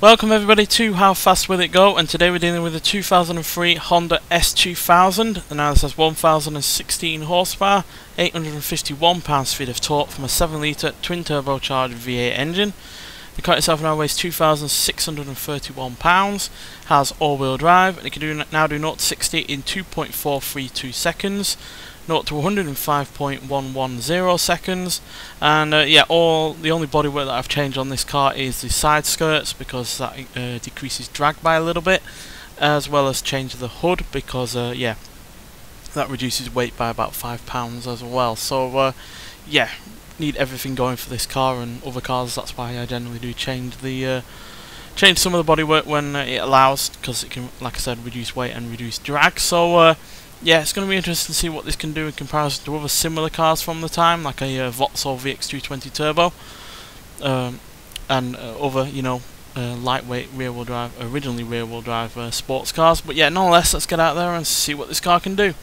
Welcome everybody to How Fast Will It Go, and today we're dealing with a 2003 Honda S2000. Now this has 1016 horsepower, 851 pounds-feet of torque from a 7 litre twin turbocharged V8 engine. The car itself now weighs 2,631 pounds, has all-wheel drive, and it can now do 0 to 60 in 2.432 seconds. 0 to 100 in 5.110 seconds, and the only bodywork that I've changed on this car is the side skirts, because that decreases drag by a little bit, as well as change the hood because that reduces weight by about £5 as well. So need everything going for this car and other cars. That's why I generally do change the some of the bodywork when it allows, because it can, like I said, reduce weight and reduce drag. So it's going to be interesting to see what this can do in comparison to other similar cars from the time, like a Vauxhall VX220 Turbo, and other, lightweight rear-wheel drive, originally rear-wheel drive sports cars. But yeah, nonetheless, let's get out there and see what this car can do.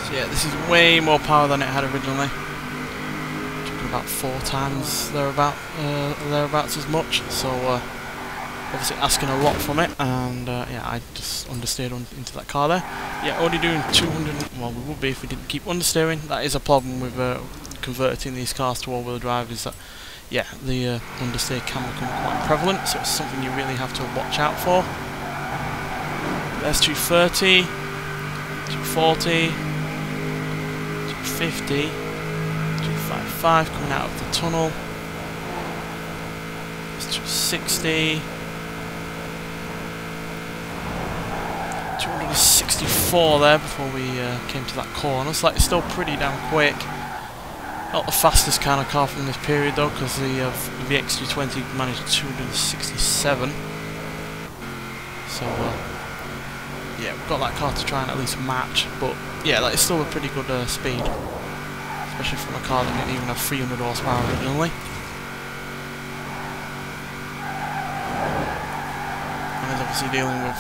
So yeah, this is way more power than it had originally. About 4 times thereabouts as much, so obviously asking a lot from it, and I just understeered into that car there. Yeah, already doing 200, well, we would be if we didn't keep understeering. That is a problem with converting these cars to all-wheel drive, is that the understeer can become quite prevalent, so it's something you really have to watch out for. There's 230, 240, 250, 255 coming out of the tunnel. It's 260, 264 there before we came to that corner. So it's still pretty damn quick. Not the fastest kind of car from this period though, because the VX220 managed 267. So we've got that car to try and at least match, but that is still a pretty good speed, especially from a car that didn't even have 300 horsepower originally. And is obviously dealing with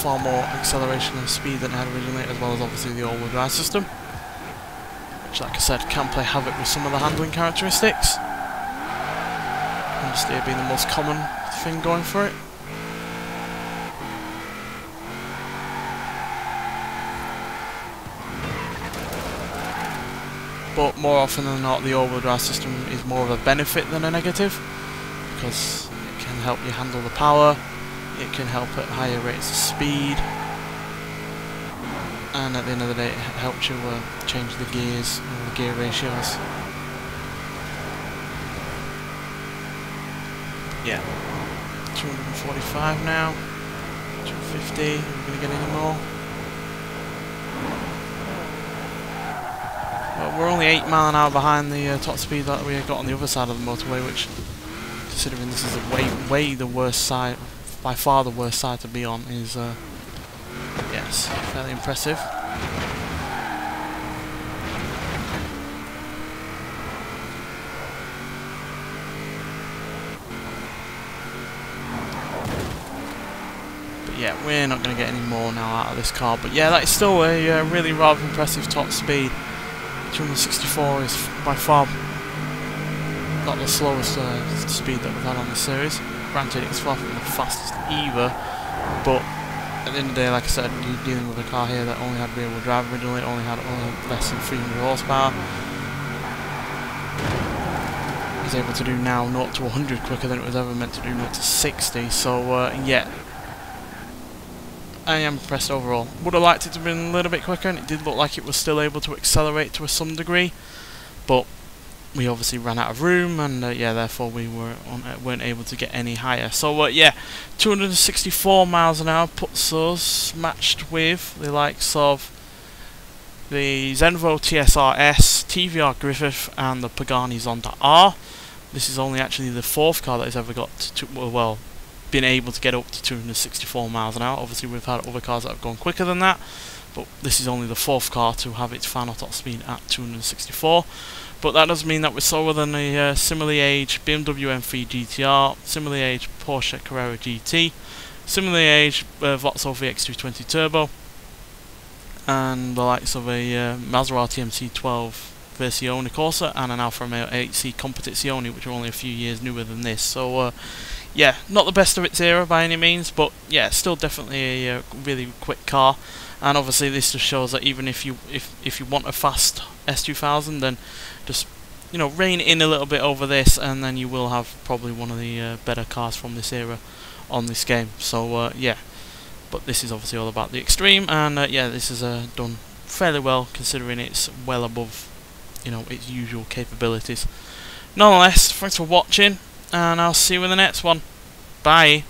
far more acceleration and speed than it had originally, as well as obviously the all-wheel drive system, which, like I said, can play havoc with some of the handling characteristics. Understeer being the most common thing going for it. But more often than not, the all-wheel drive system is more of a benefit than a negative, because it can help you handle the power, it can help at higher rates of speed, and at the end of the day it helps you change the gears and the gear ratios. 245 now, 250, are we going to get any more? We're only 8 miles an hour behind the top speed that we got on the other side of the motorway, which, considering this is way the worst side, by far the worst side to be on, is yes, fairly impressive. But we're not going to get any more now out of this car. But that is still a really rather impressive top speed. 264 is by far not the slowest speed that we've had on the series. Granted, it's far from the fastest either, but at the end of the day, like I said, you're dealing with a car here that only had rear-wheel drive originally, only had less than 300 horsepower. It's able to do now 0 to 100 quicker than it was ever meant to do 0 to 60, so I am impressed overall. Would have liked it to have been a little bit quicker, and it did look like it was still able to accelerate to some degree, but we obviously ran out of room, and therefore we weren't able to get any higher. So 264 miles an hour puts us matched with the likes of the Zenvo TSR-S, TVR Griffith, and the Pagani Zonda R. This is only actually the 4th car that has ever got been able to get up to 264 miles an hour. Obviously we've had other cars that have gone quicker than that, but this is only the 4th car to have its final top speed at 264. But that does mean that we're slower than a similarly aged BMW M3 GTR, similarly aged Porsche Carrera GT, similarly aged Vauxhall VX220 Turbo, and the likes of a Maserati MC12 Versione Corsa and an Alfa Romeo 8C Competizione, which are only a few years newer than this. So yeah, not the best of its era by any means, but yeah, still definitely a really quick car. And obviously this just shows that even if you want a fast S2000, then just, you know, rein it in a little bit over this, and then you will have probably one of the better cars from this era on this game. So yeah, but this is obviously all about the extreme, and yeah, this is done fairly well considering it's well above, you know, its usual capabilities. Nonetheless, thanks for watching, and I'll see you in the next one. Bye.